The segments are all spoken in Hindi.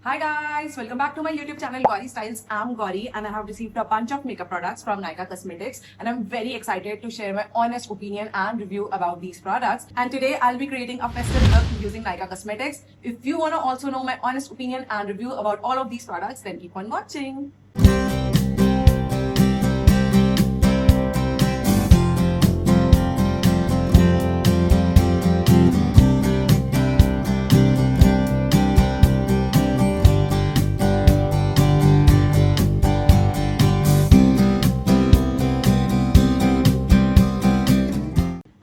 Hi guys, welcome back to my YouTube channel Gauri Styles. I'm Gauri and I have received a bunch of makeup products from Nykaa Cosmetics and I'm very excited to share my honest opinion and review about these products. And today I'll be creating a festive look using Nykaa Cosmetics. If you want to also know my honest opinion and review about all of these products, then keep on watching.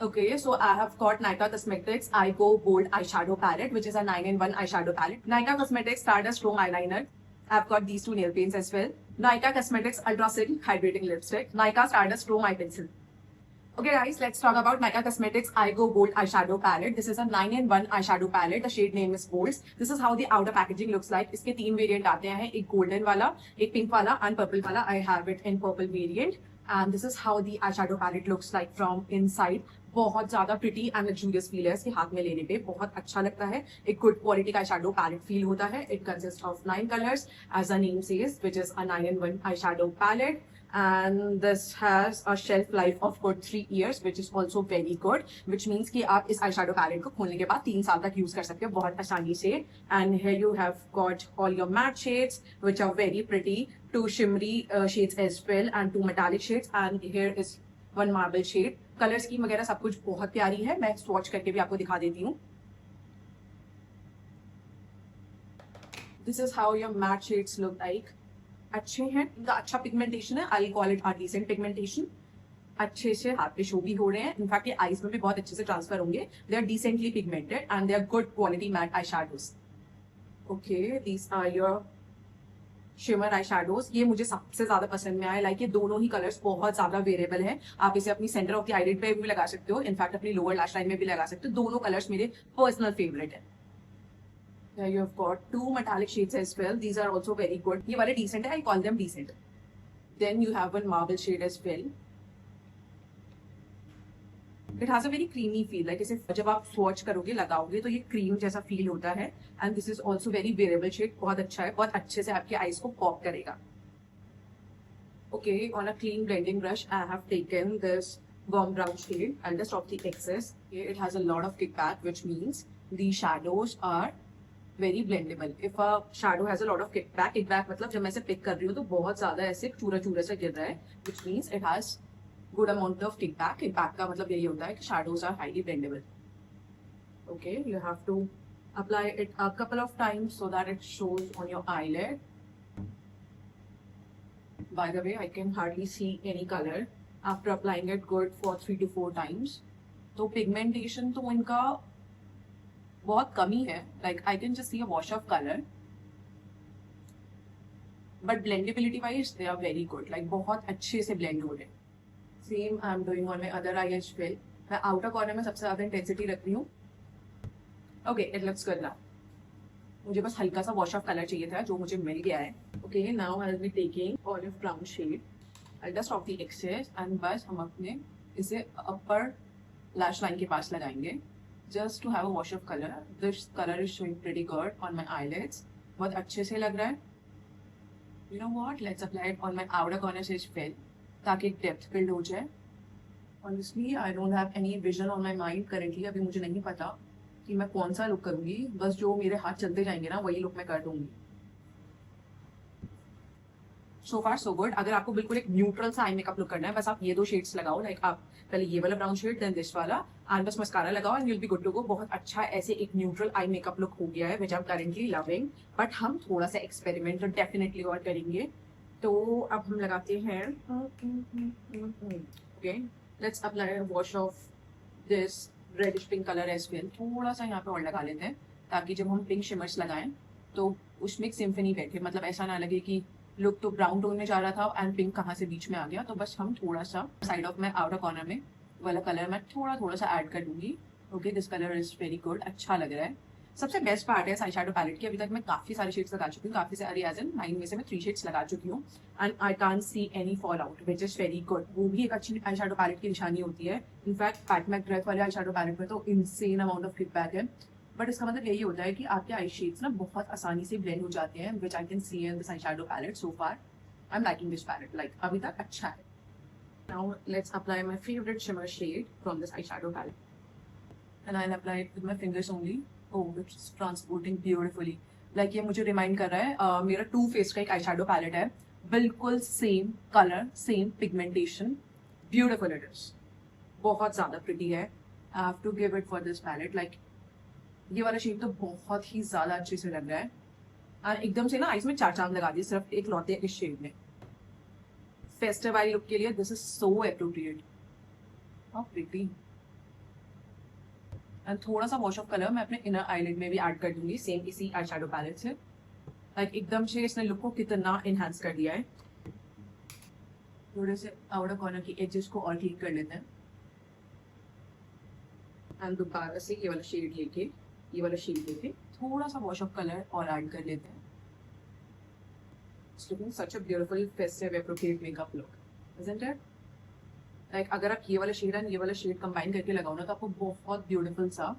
Okay, so I have got Nykaa Cosmetics I Go Bold Eyeshadow Palette, which is a 9-in-1 eyeshadow palette. Nykaa Cosmetics Stardust Chrome Eyeliner. I've got these two nail paints as well. Nykaa Cosmetics Ultra Silk Hydrating Lipstick. Nykaa Stardust Chrome Eye Pencil. Okay guys, let's talk about Nykaa Cosmetics I Go Bold Eyeshadow Palette. This is a 9-in-1 eyeshadow palette. The shade name is Bolds. This is how the outer packaging looks like. इसके तीन वेरिएंट आते हैं, एक गोल्डन वाला, एक पिंक वाला and पर्पल वाला. I have it in purple variant. And this is how the eyeshadow palette looks like from inside. बहुत ज्यादा प्रिटी एंड लग्जूरियस फील है इसके हाथ में लेने पे, बहुत अच्छा लगता है. एक गुड क्वालिटी का आईशैडो पैलेट फील होता है. It consist of 9 colours as a name says, which is a 9-in-1 eyeshadow palette. And this has a shelf life of good 3 years, which is also very good, which means कि आप इस eyeshadow palette को खोलने के बाद 3 साल तक यूज कर सकते हो बहुत आसानी से. And here you have got all your matte shades, which are very pretty, 2 shimmery shades as well, and 2 metallic shades. And here is 1 marble shade. Colour scheme वगैरह सब कुछ बहुत प्यारी है. मैं स्वॉच करके भी आपको दिखा देती हूँ. This is how your matte shades look like. अच्छे हैं, इनका अच्छा पिगमेंटेशन है. I call it a decent pigmentation. अच्छे से हाथ पे शो भी हो रहे हैं. इनफैक्ट ये आईज में भी बहुत अच्छे से ट्रांसफर होंगे. They are decently pigmented and they are good quality matte eye shadows. Okay, these are your shimmer eye shadows. ये मुझे सबसे ज्यादा पसंद में आया. लाइक ये दोनों ही कलर्स बहुत ज्यादा वेरिएबल हैं. आप इसे अपनी सेंटर ऑफ द आईलिड पे भी लगा सकते हो, इनफैक्ट अपनी लोअर लैश लाइन में भी लगा सकते हो. दोनों कलर्स मेरे पर्सनल फेवरेट है. You have got 2 metallic shades as well. These are also very good. ये वाले decent है, I call them decent. Then you have 1 marble shade as well. It has a very creamy feel. Like इसे जब आप swatch करोगे, लगाओगे तो ये क्रीम जैसा फील होता है. And this is also very wearable shade. बहुत अच्छा है, बहुत अच्छे से आपके आईज को पॉप करेगा. Okay, on a clean blending brush, I have taken this warm brown shade and just off the excess. Okay, it has a lot of kickback, which means the shadows are very blendable. If a shadow has a lot of kickback मतलब जब मैं इसे पिक कर रही हूँ तो बहुत ज्यादा ऐसे चूरा चूरा से गिर रहा है, which means it has good amount of kickback. Kickback का मतलब यही होता है कि shadows are highly blendable. Okay, you have to apply it a couple of times so that it shows on your eyelid. By the way, I can hardly see any color after applying it good for 3 to 4 times. तो pigmentation तो इनका बहुत कमी है. Like I can just see a wash of colour, but blendability wise they are very good. Like बहुत अच्छे से ब्लेंड हो रहे हैं. Same I am doing on my other eye as well. मैं आउटर कॉर्नर में सबसे ज्यादा इंटेंसिटी रख रही हूँ. Okay, it looks good now. मुझे बस हल्का सा वॉश ऑफ कलर चाहिए था जो मुझे मिल गया है. Okay, now I will be taking olive brown shade. I just off the excess and बस हम अपने इसे अपर लैश लाइन के पास लगाएंगे. Just to have a wash of color. This color is showing pretty good on my eyelids. बहुत अच्छे से लग रहा है. You know what? Let's apply it on my outer corners as well, ताकि एक डेप्थ बिल्ड हो जाए. Honestly, I don't have any vision on my mind currently. अभी मुझे नहीं पता कि मैं कौन सा लुक करूंगी. बस जो मेरे हाथ चलते जाएंगे ना वही लुक मैं कर दूंगी. सो फार सो गुड. अगर आपको बिल्कुल एक न्यूट्रल सा आई मेकअप लुक करना है, बस आप ये 2 शेड्स लगाओ. लाइक आप पहले ये वाला ब्राउन शेड, देन दिस वाला, एंड बस मस्कारा लगाओ and you will be good to go. बहुत अच्छा ऐसे एक न्यूट्रल आई मेकअप लुक हो गया है, which I am currently loving. But हम थोड़ा सा एक्सपेरिमेंट तो डेफिनेटली और करेंगे. तो अब हम लगाते हैं. Okay, let's apply wash off this reddish pink colour as well. थोड़ा सा यहाँ पे और लगा लेते हैं ताकि जब हम पिंक शिमर्स लगाएं तो उसमें एक सिम्फनी बैठे. मतलब ऐसा ना लगे कि लुक तो ब्राउन टोन में जा रहा था एंड पिंक कहाँ से बीच में आ गया. तो बस हम थोड़ा सा साइड ऑफ में आउटर कॉर्नर में वाला कलर मैं थोड़ा सा ऐड कर दूंगी. Okay, this colour is very good. अच्छा लग रहा है. सबसे बेस्ट पार्ट है आई शैडो पैलेट की, अभी तक मैं काफी सारे शेड्स लगा चुकी हूँ. काफी सारी एज इन 9 में से मैं 3 शेड्स लगा चुकी हूँ and I can't see any fall out, which is very good. वो भी एक अच्छी आई शैडो पैलेट की निशानी होती है. इनफैक्ट पैट मैक ड्रेस वाले आई शैडो पैलेट में तो इंसेन अमाउंट ऑफ किकबैक है. बट इसका मतलब यही होता है कि आपके आई शेड्स ना बहुत आसानी से ब्लेंड हो जाते हैं, which I can see in this eye shadow palette so far. I am liking this palette, like अभी तक अच्छा है। Now let's apply my favourite shimmer shade from this eye shadow palette and I will apply it with my fingers only. Oh it's transporting beautifully. Like ये मुझे रिमाइंड कर रहा है मेरा टू फेस का एक आई शैडो पैलेट है, बिल्कुल same colour same pigmentation, beautiful it is, बहुत ज्यादा प्रिटी है। I have to give it for this palette. Like ये वाला शेड तो बहुत ही ज्यादा अच्छे से लग रहा है और एकदम से ना आइज में चार चांद लगा दिए सिर्फ एक लौते इस शेड में। फेस्टिव आई लुक के लिए this is so appropriate, how pretty. And थोड़ा सा वॉश ऑफ कलर मैं अपने इनर आईलिड में भी ऐड कर दूंगी सेम इसी आई शैडो पैलेट से। लाइक एकदम से इसने लुक को कितना इनहेंस कर दिया है। थोड़े से आउटर कॉर्नर की एजेस को और ठीक कर लेते हैं एंड दोबारा से ये वाला शेड लेके थोड़ा सा वॉश ऑफ कलर और ऐड कर लेते हैं। It's looking such a beautiful festive appropriate makeup look, isn't it? Like अगर आप ये वाला शेड एंड ये वाला शेड कंबाइन करके लगाओ ना तो आपको बहुत ब्यूटीफुल सा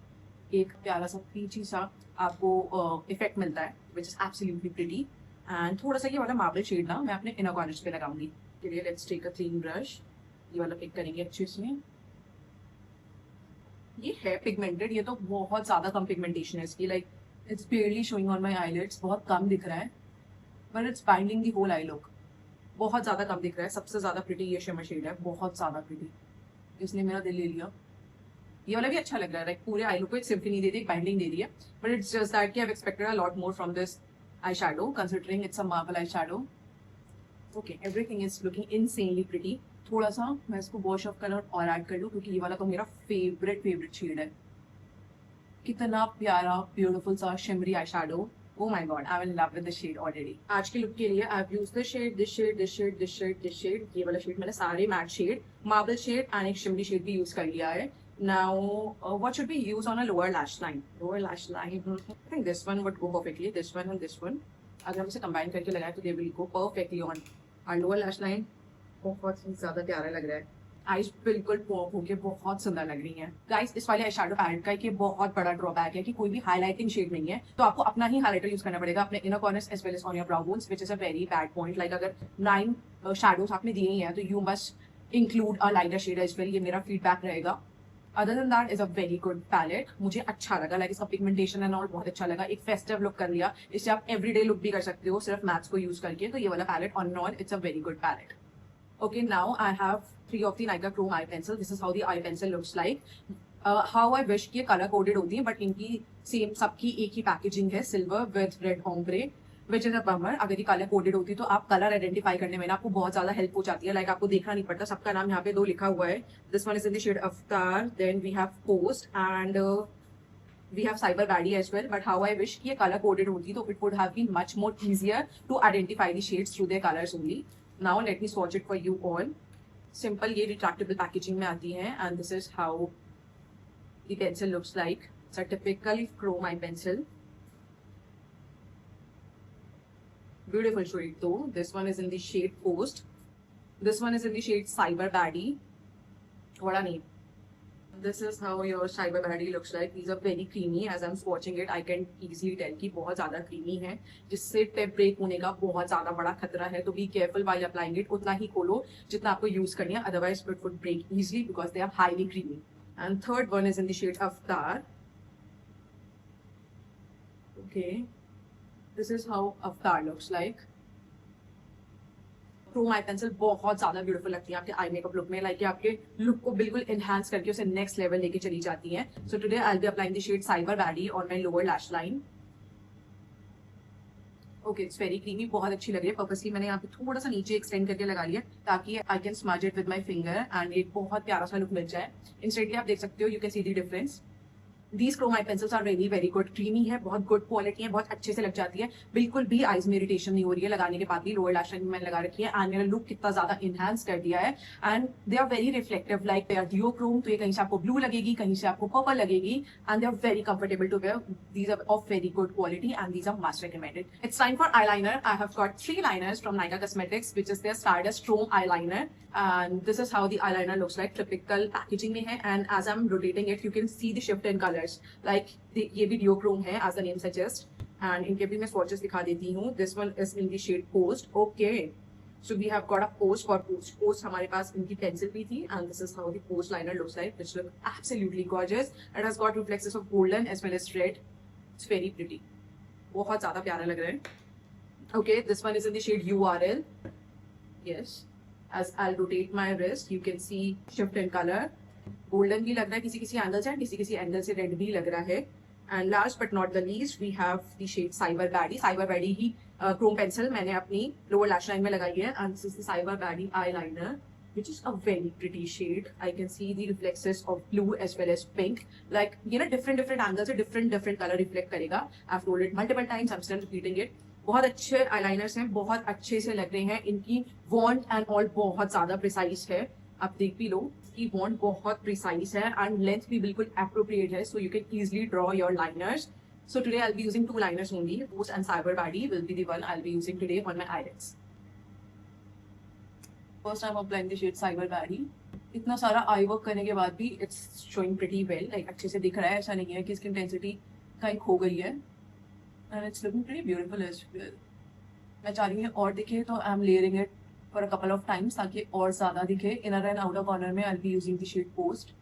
एक प्यारा सा पीची सा आपको इफेक्ट मिलता है, which is absolutely pretty. And थोड़ा सा ये वाला मार्बल शेड ना मैं अपने इनर कॉर्नर्स पे लगाऊंगी। के लिए let's take a clean brush, ये वाला पिक करेंगे अच्छे से। ये है पिगमेंटेड, ये तो बहुत ज्यादा कम पिगमेंटेशन है इसकी, like it's barely showing on my eyelids, बहुत कम दिख रहा है but it's binding the whole eye look, बहुत ज्यादा कम दिख रहा है। सबसे ज्यादा प्रिटी ये शिमर शेड है, बहुत ज्यादा प्रिटी, इसने मेरा दिल ले लिया। ये वाला भी अच्छा लग रहा है, लाइक पूरे आई लुक को एक सिम्फनी दे दी, बाइंडिंग दे दी है, बट इट्स जस्ट दैट कि I have expected a lot more from this eye shadow considering it's a marble eye shadow. Okay everything is looking insanely pretty. थोड़ा सा मैं इसको वॉश ऑफ कलर और ऐड कर लूँ क्योंकि ये वाला तो मेरा फेवरेट शेड है। कितना प्यारा ब्यूटीफुल सा shimmery eye shadow, oh my god I will love with the shade already। आज के लुक के लिए I have used this shade, this shade, this shade, this shade, this shade, ये वाला शेड मैंने सारे matte shade, marble shade and एक शिमरी शेड भी यूज कर लिया है। Now what should be use on a lower lash line? Lower lash line I think this one would go perfectly, this one and this one अगर हम इसे कंबाइन करके लगाए तो they will go perfectly on our lower lash line. बहुत ही ज्यादा प्यारा लग रहा है, आईज बिल्कुल पॉप होके बहुत सुंदर लग रही हैं। गाइस इस वाले आई शैडो पैलेट का एक ये बहुत बड़ा ड्रॉबैक है कि कोई भी हाइलाइटिंग शेड नहीं है, तो आपको अपना ही हाइलाइटर यूज करना पड़ेगा अपने inner corners as well as on your brow bones, which is a very bad point. Like अगर 9 शैडोज आपने दिए ही हैं तो you must include a lighter shade as well, ये मेरा फीडबैक रहेगा। Other than that is a very good palette, मुझे अच्छा लगा, लाइक इसका पिगमेंटेशन एंड ऑल बहुत अच्छा लगा, एक फेस्टिव लुक कर लिया, इससे आप एवरीडे लुक भी कर सकते हो सिर्फ मैथ्स को यूज करके। तो ये वाला palette on and all it's a very good palette. Okay, now I have 3 of the Nykaa Chrome eye pencil. This is how the eye pencil looks like. How I wish कि ये color coded होती है, but इनकी same सबकी एक ही packaging है, silver with red ombre, which is a bummer। अगर ये color coded होती तो आप color identify करने में ना आपको बहुत ज्यादा help हो जाती है, like आपको देखना नहीं पड़ता, सबका नाम यहाँ पे 2 लिखा हुआ है। This one is in the shade Avatar, then we have Post and we have Cyber Baddie as well, but how I wish कि ये color coded होती तो it would have been much more easier to identify the shades through their colors only। Now let me swatch it for you all। Simple ये retractable packaging में आती है and this is how the pencil looks like। It's a typical chrome eye pencil। Beautiful shade though। This one is in the shade Post। This one is in the shade Cyber Baddie। What a name। This is how your Cyber Baddie looks like। These are very creamy। As I'm swatching it, I can easily tell कि बहुत ज़्यादा creamy है, जिससे टिप ब्रेक होने का बहुत ज़्यादा बड़ा खतरा है। तो be careful while applying it। उतना ही खोलो जितना आपको यूज करनी है, otherwise it would break easily because they are highly creamy। And third one is in the shade Avatar। Okay, this is how Avatar looks like। Chrome I pencil बहुत ज्यादा ब्यूटीफुल लगती है आपके आई मेकअप लुक में, लाइक आपके लुक को बिल्कुल एनहांस करके उसे नेक्स्ट लेवल लेके चली जाती है। So today I will be applying the shade cyber baddie on my lower lash line. Okay it's very creamy, बहुत अच्छी लग रही है। पर्पसली मैंने यहाँ पे थोड़ा सा नीचे एक्सटेंड करके लगा लिया ताकि I can smudge it with my finger and एक बहुत प्यारा सा लुक मिल जाए। इंस्टेंटली आप देख सकते हो, you can see the difference. These chrome eye pencils are very good। Creamy है, बहुत गुड क्वालिटी है, बहुत अच्छे से लग जाती है, बिल्कुल भी आईज में इरिटेशन नहीं हो रही है लगाने के बाद भी। लोअर लैश लाइन में मैंने लगा रखी है एंड मेरा लुक कितना ज्यादा इनहांस कर दिया है and they are very reflective, like they are duochrome, तो ये कहीं से आपको ब्लू लगेगी, कहीं से आपको पर्पल लगेगी and they are very comfortable to wear. These are of very good quality and these are must recommended. It's time for eyeliner। I have got 3 liners from Nykaa Cosmetics, which is their Stardust Chrome eyeliner and this is how the eyeliner looks like। Typical packaging में है and as I'm rotating it, you can see the shift in color। Colours like ये भी डियोक्रोम है as the name suggest and इनके भी मैं स्वॉचेस दिखा देती हूँ. This one is in the shade post. Okay, so we have got a post for post हमारे पास इनकी पेंसिल भी थी and this is how the post liner looks like, which look absolutely gorgeous. It has got reflexes of golden as well as red. It's very pretty. बहुत ज्यादा प्यारा लग रहा है. Okay, this one is in the shade URL. Yes, as I'll rotate my wrist, you can see shift in color. Golden भी लग रहा है किसी किसी एंगल से, किसी किसी एंगल से रेड भी लग रहा है. And last but not the least, we have the shade Cyber Baddie. Cyber Baddie he chrome pencil मैंने अपनी lower lash line में लगाई है. And this is the Cyber Baddie eyeliner, which is a very pretty shade. I can see the reflexes of blue as well as pink. Like ये ना different angles से different color reflect करेगा. I've told it multiple times. I'm still repeating it. बहुत अच्छे eyeliners हैं, बहुत अच्छे से लग रहे हैं. इनकी wand and all बहुत ज्यादा precise है. आप देख भी लो कि wand बहुत precise है and length भी बिल्कुल appropriate है, so you can easily draw your liners. So today I'll be using 2 liners only. Post and Cyber Baddie will be the one I'll be using today on my eyelids. First I'm applying the shade Cyber Baddie. इतना सारा आई वर्क करने के बाद भी it's showing pretty well. Like अच्छे से दिख रहा है, ऐसा नहीं है कि इसकी इंटेंसिटी कहीं खो गई है. And it's looking pretty beautiful as well. मैं चाह रही हूँ और दिखे तो I'm layering it for a couple of times ताकि और ज्यादा दिखे. इनर एंड आउटर कॉर्नर में I'll be using the shade Post.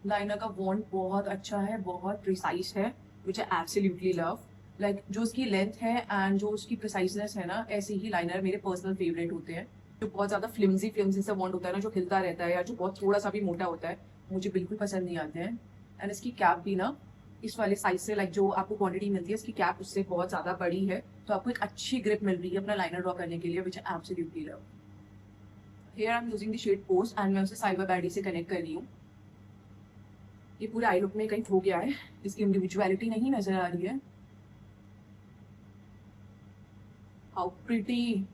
Liner का वॉन्ड बहुत अच्छा है, बहुत प्रिसाइज है, which I absolutely love. Like जो उसकी लेंथ है एंड जो उसकी प्रिसाइजनेस है ना, ऐसे ही लाइनर मेरे पर्सनल फेवरेट होते हैं. जो बहुत ज्यादा फ्लिम्जी सा वॉन्ड होता है ना, जो खिलता रहता है या जो बहुत थोड़ा सा भी मोटा होता है, मुझे बिल्कुल पसंद नहीं आते हैं. एंड इसकी कैप भी ना इस वाले साइज से, लाइक जो आपको क्वांटिटी मिलती है इसकी कैप उससे बहुत ज्यादा बड़ी है, तो आपको एक अच्छी ग्रिप मिल रही है अपना लाइनर ड्रॉ करने के लिए, which I absolutely love. Here I'm using the shade Post and मैं उसे Cyber Baddie से कनेक्ट कर रही हूँ. ये पूरे आई लुक में कहीं खो गया है, इसकी इंडिविजुअलिटी नहीं नजर आ रही है. How pretty,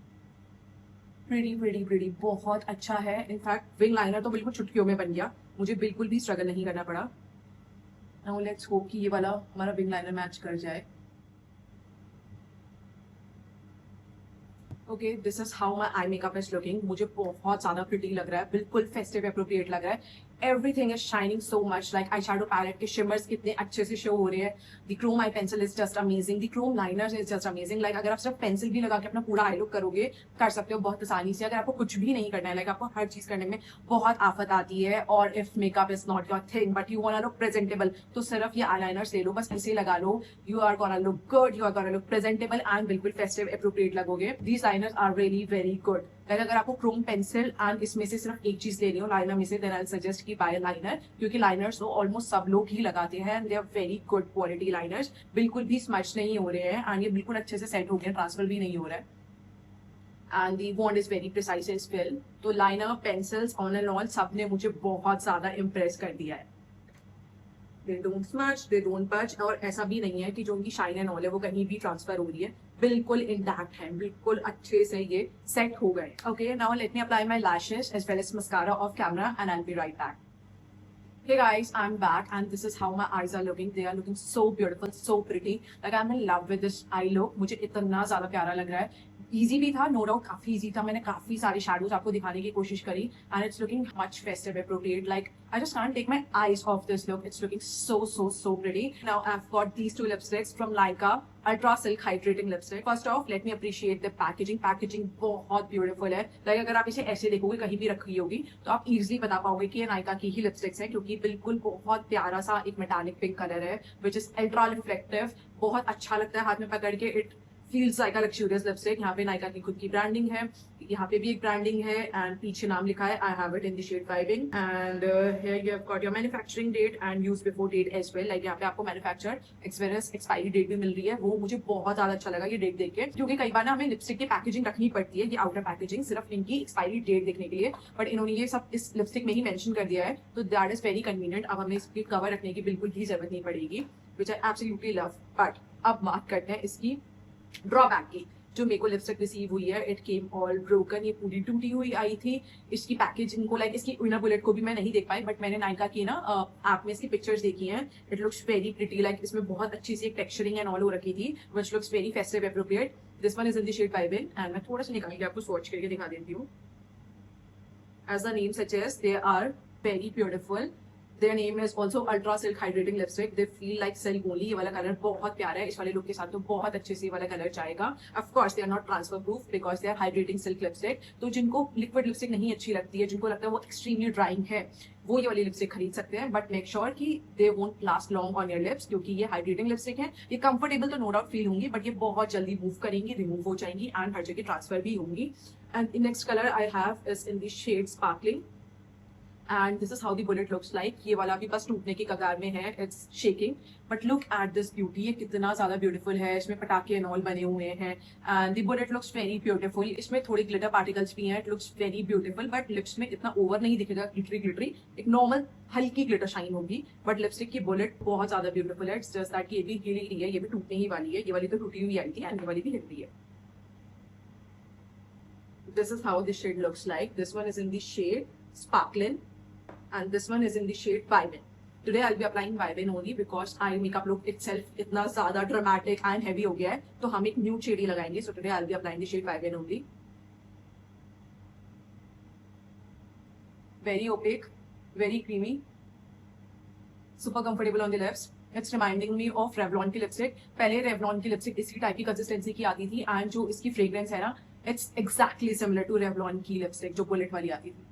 बहुत अच्छा है. इनफैक्ट विंग लाइनर तो बिल्कुल चुटकियों में बन गया, मुझे बिल्कुल भी स्ट्रगल नहीं करना पड़ा. Now let's hope कि ये वाला हमारा विंग लाइनर मैच कर जाए. Okay, this is how my eye makeup is looking. मुझे बहुत ज्यादा प्रिटी लग रहा है, बिल्कुल फेस्टिव अप्रोप्रिएट लग रहा है. Everything is shining so much. Like eyeshadow palette के shimmers कितने अच्छे से शो हो रहे हैं. The chrome eye pencil is just amazing. The chrome liners is just amazing. Like अगर आप सिर्फ पेंसिल भी लगा के अपना पूरा आई लुक करोगे, कर सकते हो बहुत आसानी से. अगर आपको कुछ भी नहीं करना है, like आपको हर चीज करने में बहुत आफत आती है, और if makeup is not your thing but you wanna look presentable, तो सिर्फ ये eyeliners ले लो, बस ऐसे लगा लो. You are gonna look good, you are gonna look presentable and बिल्कुल festive appropriate लगोगे. These liners are really very good. Like अगर आपको क्रोम पेंसिल एंड इसमें से सिर्फ एक चीज लेनी हो लाइनर में से, देन आई सजेस्ट कि बाय लाइनर, क्योंकि लाइनर्स तो ऑलमोस्ट सब लोग ही लगाते हैं and they are very good quality liners. बिल्कुल भी स्मच नहीं हो रहे हैं एंड ये बिल्कुल अच्छे से सेट हो गए, ट्रांसफर भी नहीं हो रहा है. And the wand is very precise as well. तो liner, pencils, on and all सब ने मुझे बहुत ज्यादा इम्प्रेस कर दिया है. They don't smudge, they don't budge, और ऐसा भी नहीं है कि जो उनकी शाइन एंड ऑल है वो कहीं भी ट्रांसफर हो रही है. बिल्कुल इंटैक्ट है, बिल्कुल अच्छे से ये सेट हो गए. Okay, now let me apply my lashes as well as mascara off camera and I will be right back. Hey guys, I'm back and this is how my eyes are looking. They are looking so beautiful, so pretty. Like I'm in love with this eye look. मुझे इतना ज्यादा प्यारा लग रहा है. इजी भी था, नो डाउट काफी इजी था. मैंने काफी सारे शेडोज आपको दिखाने की कोशिश करी and it's looking much festive appropriate. Like I just can't take my eyes off this look. It's looking so pretty. Now I've got these 2 lipsticks from Lyka Ultra Silk Hydrating Lipstick. First off, let me appreciate the packaging. Packaging बहुत beautiful है. Like अगर आप इसे ऐसे देखोगे, कहीं भी रखी होगी, तो आप easily बता पाओगे कि ये Nykaa की ही लिपस्टिक्स है, क्योंकि बिल्कुल बहुत प्यारा सा एक metallic pink color है, which is ultra reflective. बहुत अच्छा लगता है हाथ में पकड़ के. It feels like a luxurious lipstick. यहाँ पे Nykaa की खुद की ब्रांडिंग है, यहाँ पे भी एक ब्रांडिंग है एंड पीछे नाम लिखा है. I have it in the shade Vibing and here you have got your manufacturing date and use before date as well. Like यहाँ पे आपको manufacturer एक्सपीरियंस एक्सपायरी डेट भी मिल रही है. वो मुझे बहुत ज्यादा अच्छा लगा ये डेट देख के, क्योंकि कई बार ना हमें लिपस्टिक की पैकेजिंग रखनी पड़ती है, ये आउटर पैकेजिंग सिर्फ इनकी एक्सपायरी डेट देखने के लिए, बट इन्होंने ये सब इस लिपस्टिक में ही मेंशन कर दिया है, तो दैट इज वेरी कन्वीनियंट. अब हमें इसकी कवर रखने की बिल्कुल भी जरूरत नहीं पड़ेगी, विच आई एब्सोल्युटली लव. बट अब बात करते हैं इसकी ड्रॉबैक की. जो मेरे को लिपस्टिक रिसीव हुई है, इट केम ऑल ब्रोकन. ये पूरी टूटी हुई आई थी. इसकी पैकेजिंग को, लाइक इसकी इनर बुलेट को भी मैं नहीं देख पाई, बट मैंने Nykaa की ना ऐप में इसकी पिक्चर्स देखी हैं. It looks very pretty. Like इसमें बहुत अच्छी सी एक टेक्सचरिंग एंड ऑल हो रखी थी, which looks very festive appropriate. This one is in the shade Vibing and मैं थोड़ा सा निकाल के आपको स्वॉच करके दिखा देती हूँ. As the name suggest, they are very beautiful. Their name is also Ultra Silk Hydrating Lipstick. They feel like silk only. ये वाला कलर बहुत प्यारा है, इस वाले लुक के साथ तो बहुत अच्छे से ये वाला कलर जाएगा. Of course they are not transfer proof because they are hydrating silk lipstick. तो जिनको लिक्विड लिपस्टिक नहीं अच्छी लगती है, जिनको लगता है वो एक्सट्रीमली ड्राइंग है, वो ये वाली लिपस्टिक खरीद सकते हैं. बट मेक श्योर कि they won't last long on your lips, क्योंकि ये हाइड्रेटिंग लिपस्टिक है. ये कंफर्टेबल तो नो डाउट फील होंगी, बट ये बहुत जल्दी मूव करेंगी, रिमूव हो जाएंगी एंड हर जगह ट्रांसफर भी होंगी. And next colour I have is in the shade sparkling. And this is how the bullet looks like. ये वाला भी बस टूटने की कगार में है, it's shaking. But look at this beauty, ये कितना ज्यादा ब्यूटीफुल है. इसमें पटाखे एंड ऑल बने हुए हैं and the bullet looks very beautiful. इसमें थोड़े ग्लिटर पार्टिकल्स भी हैं, it looks very beautiful. But lips में इतना ओवर नहीं दिखेगा ग्लिटरी ग्लिटरी, एक नॉर्मल हल्की ग्लिटर शाइन होगी. बट लिपस्टिक की बुलेट बहुत ज्यादा ब्यूटीफुल है. इट्स जस्ट दैट ये भी हिल रही है, ये भी टूटने ही वाली है. ये वाली तो टूटी हुई आई थी एंड ये वाली भी हिल रही है. This is how the shade looks like. This one is in the shade Sparkling and this one is in the shade Vibin. Today I'll be applying Vibin only because eye makeup look itself इतना ज़्यादा dramatic and heavy हो गया है, तो हम एक nude shade ही लगाएंगे. So today I'll be applying the shade Vibin only. Very opaque, very creamy, super comfortable on the lips. It's reminding me of Revlon की लिपस्टिक. पहले Revlon की लिपस्टिक इसी टाइप की कंसिस्टेंसी की आती थी एंड जो इसकी फ्रेग्रेंस है ना, it's exactly similar to Revlon की लिपस्टिक जो बुलेट वाली आती थी.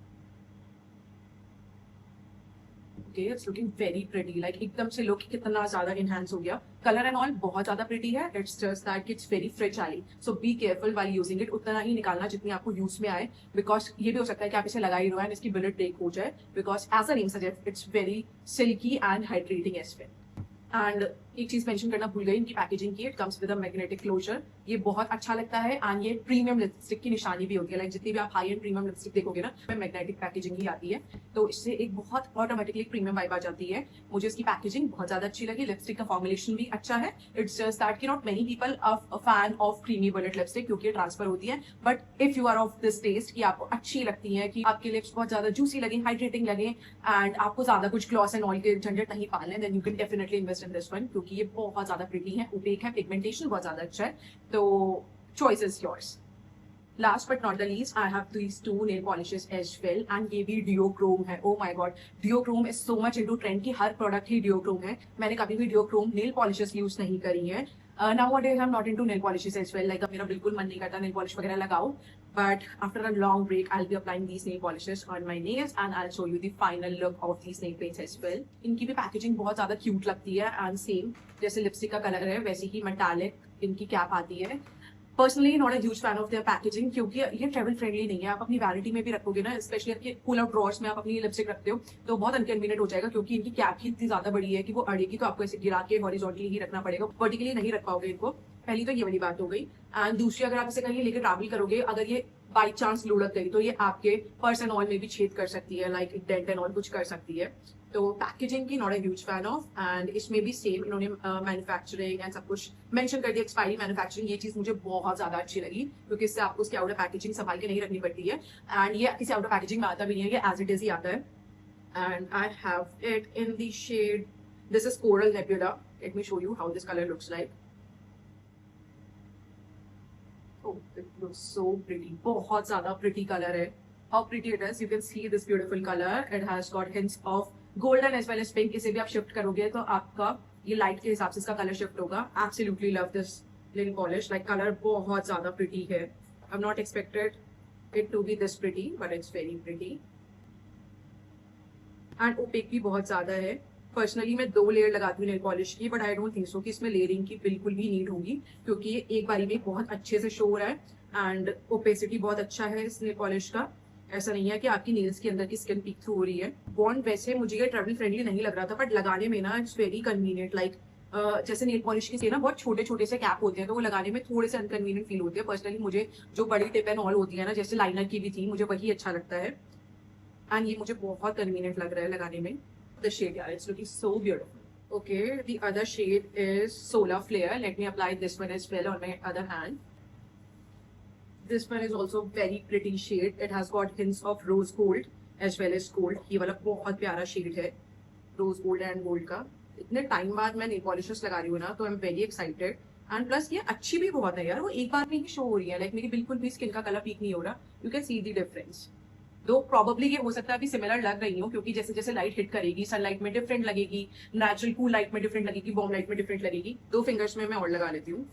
Okay, it's looking very pretty. Like एकदम से look कितना ज्यादा enhance हो गया. Color and all बहुत ज्यादा pretty है. It's just that it's very fragile. So be careful while using it. उतना ही निकालना जितनी आपको use में आए. Because ये भी हो सकता है कि आप इसे लगा ही रहो and इसकी bullet break हो जाए. Because as the name suggests, it's very silky and hydrating as well. And एक चीज मेंशन करना भूल गई इनकी पैकेजिंग की. It comes with a magnetic closure. ये बहुत अच्छा लगता है एंड ये प्रीमियम लिपस्टिक की निशानी भी होती है. लाइक जितनी भी आप हाई एंड प्रीमियम लिपस्टिक देखोगे ना, में मैग्नेटिक पैकेजिंग ही आती है, तो इससे एक बहुत ऑटोमेटिकली प्रीमियम वाइब आ जाती है. मुझे इसकी पैकेजिंग बहुत ज्यादा अच्छी लगी. लिपस्टिक का फॉर्मुलेशन भी अच्छा है. इट्स जस्ट दैट कि not many people are fan of creamy bullet lipstick क्योंकि ट्रांसफर होती है. But if you are of this taste कि आपको अच्छी लगती है, कि आपके लिप्स बहुत ज्यादा जूसी लगे, हाइड्रेटिंग लगे एंड आपको ज्यादा कुछ ग्लॉस एंड ऑयल के झंझट नहीं पालने, then you can definitely invest in this one, क्योंकि ये बहुत ज्यादा प्रिटी है, ओपेक है, पिगमेंटेशन बहुत ज्यादा अच्छा है. तो choice is yours. Last but not the least, I have these two nail polishes as well and ये भी Duochrome है. Oh my god, Duochrome is so much into trend कि हर प्रोडक्ट ही Duochrome है. मैंने कभी भी Duochrome nail polishes यूज नहीं करी है. Nowadays I'm not into nail polishes as well. Like मेरा बिल्कुल मन नहीं करता nail polish वगैरह लगाओ. But after a long break, I'll be applying these nail polishes on my nails and I'll show you the final look of these nail paints as well. इनकी भी पैकेजिंग बहुत ज्यादा क्यूट लगती है एंड सेम जैसे लिपस्टिक का कलर है वैसे ही मेटालिक इनकी कैप आती है. Personally not a huge fan of their packaging क्योंकि ये ट्रेवल फ्रेंडली नहीं है. आप अपनी वैनिटी में भी रखोगे ना, स्पेशली आपके पुल आउट ड्रॉर्स में आप अपनी लिपस्टिक रखते हो तो बहुत अनकन्वीनियंट हो जाएगा क्योंकि इनकी कैप ही इतनी ज्यादा बड़ी है कि वो अड़ेगी तो आपको ऐसे गिरा के हॉरिजॉन्टली ही रखना पड़ेगा. वर्टिकली नहीं रख पाओगे इनको. पहली तो ये वाली बात हो गई. एंड दूसरी, अगर आप इसे कहीं लेकर ट्रैवल करोगे, अगर ये बाई चांस लुढ़क गई तो ये आपके पर्स एंड ऑल में भी छेद कर सकती है, लाइक डेंट एंड ऑल कुछ कर सकती है. तो पैकेजिंग की not a huge fan of. And इसमें भी सेम इन्होंने मैन्युफैक्चरिंग एंड सब कुछ मेंशन कर दिया, एक्सपायरी मैन्युफैक्चरिंग. ये चीज मुझे बहुत ज्यादा अच्छी लगी क्योंकि इससे आपको उसकी आउटर पैकेजिंग संभाल के नहीं रखनी पड़ती है एंड ये किसी आउटर पैकेजिंग में आता भी नहीं है, ये एज इट इज ही आता है. And I have it in the shade, this is coral nebula. Let me show you how this colour looks like. Oh, it looks so pretty. बहुत ज़्यादा pretty color है. How pretty it is. You can see this beautiful color. It has got hints of golden as well as pink. इसे भी आप shift करोगे तो आपका ये light के हिसाब से इसका color shift होगा. Absolutely love this nail polish. Like color बहुत ज़्यादा pretty है. I've not expected it to be this pretty, but it's very pretty. And opaque भी बहुत ज़्यादा है. पर्सनली मैं 2 लेयर लगाती हूँ नेल पॉलिश की, but I don't think so कि इसमें लेयरिंग की बिल्कुल भी नीड होगी क्योंकि ये एक बारी में बहुत अच्छे से शो हो रहा है एंड ओपेसिटी बहुत अच्छा है इस नेल पॉलिश का. ऐसा नहीं है कि आपकी नेल्स के अंदर की स्किन पीक थ्रू हो रही है. बॉन्ड वैसे मुझे ये ट्रेवल फ्रेंडली नहीं लग रहा था, बट लगाने में ना इट्स वेरी कन्वीनियंट. लाइक जैसे नेल पॉलिश के ना बहुत छोटे छोटे से कैप होते हैं तो वो लगाने में थोड़े से अनकन्वीनियंट फील होते हैं. पर्सनली मुझे जो बड़ी टिप एंड ऑल होती है ना, जैसे लाइनर की भी थी, मुझे वही अच्छा लगता है एंड ये मुझे बहुत कन्वीनियंट लग रहा है लगाने में. The shade, yeah, it's looking so beautiful. Okay, the other shade is Solar Flare. Let me apply this one as well on my other hand. This one is also very pretty shade. It has got hints of rose gold as well as gold. ये वाला बहुत प्यारा shade है, rose gold and gold का. इतने टाइम बाद मैं नेल पॉलिशेस लगा रही हूँ ना, तो I am very excited. And plus ये अच्छी भी बहुत है यार, वो एक बार में ही शो हो रही है. लाइक मेरी बिल्कुल भी स्किन का कलर पीक नहीं हो रहा. You can see the difference. दो प्रॉबली ये हो सकता है अभी सिमिलर लग रही हो, क्योंकि जैसे जैसे लाइट हिट करेगी सनलाइट में डिफरेंट लगेगी, नेचुरल कूल लाइट में डिफरेंट लगेगी, वार्म लाइट में डिफरेंट लगेगी। 2 फिंगर्स में मैं और लगा लेती हूँ।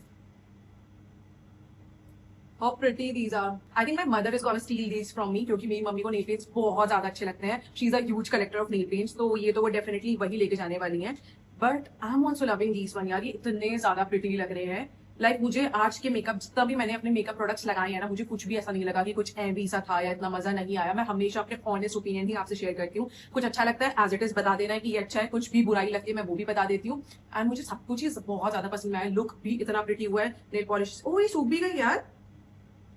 How pretty these are. I think my mother is gonna steal these from me, क्योंकि मेरी मम्मी को नेल पेंट्स बहुत ज्यादा अच्छे लगते हैं। She is a huge collector of nail paints, तो ये तो वो डेफिनेटली वही लेके जाने वाली हैं। But I am also loving these one यार, ये इतने ज्यादा प्रिटी लग रहे हैं। लाइक मुझे आज के मेकअप, जितना भी मैंने अपने मेकअप प्रोडक्ट्स लगाए हैं ना, मुझे कुछ भी ऐसा नहीं लगा कि कुछ ऐवी सा था या इतना मजा नहीं आया। मैं हमेशा अपने ऑनेस्ट ओपिनियन ही आपसे शेयर करती हूँ। कुछ अच्छा लगता है एज इट इज बता देना है कि ये अच्छा है, कुछ भी बुराई लगती है मैं वो भी बता देती हूँ। एंड मुझे सब कुछ चीज बहुत ज्यादा पसंद आया। लुक भी इतना प्रिटी हुआ है। नेल पॉलिश, ओ ये सूख भी गई यार।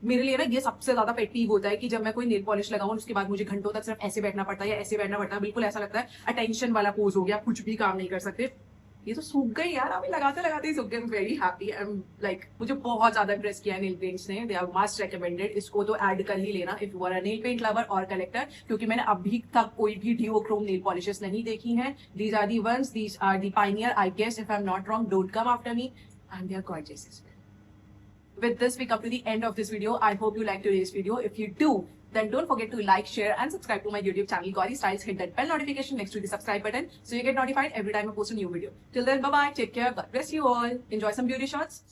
मेरे लिए ना ये सबसे ज्यादा पेट पीव होता है कि जब मैं कोई नेल पॉलिश लगाऊं उसके बाद मुझे घंटों तक सिर्फ ऐसे बैठना पड़ता है या ऐसे बैठना पड़ता है। बिल्कुल ऐसा लगता है अटेंशन वाला पोज हो गया, कुछ भी काम नहीं कर सकते। ये तो सूख गई यार, अभी लगाते लगाते ही सूख गए। Very happy. I am like, मुझे बहुत ज्यादा इम्प्रेस किया नेल पेंट्स ने। They are must recommended. इसको तो ऐड कर ही लेना if you are a nail paint lover और कलेक्टर, क्योंकि मैंने अभी तक कोई भी डुओक्रोम नेल पॉलिशेस नहीं देखी हैं। These are the ones, these are the pioneer I guess, if I am not wrong. Don't come after me, and they are gorgeous as well. With this, we come to the end of this video. I hope you liked today's video. If you do, then don't forget to like, share, and subscribe to my YouTube channel, Gauri Styles. Hit that bell notification next to the subscribe button so you get notified every time I post a new video. Till then, bye bye. Take care. God bless you all. Enjoy some beauty shots.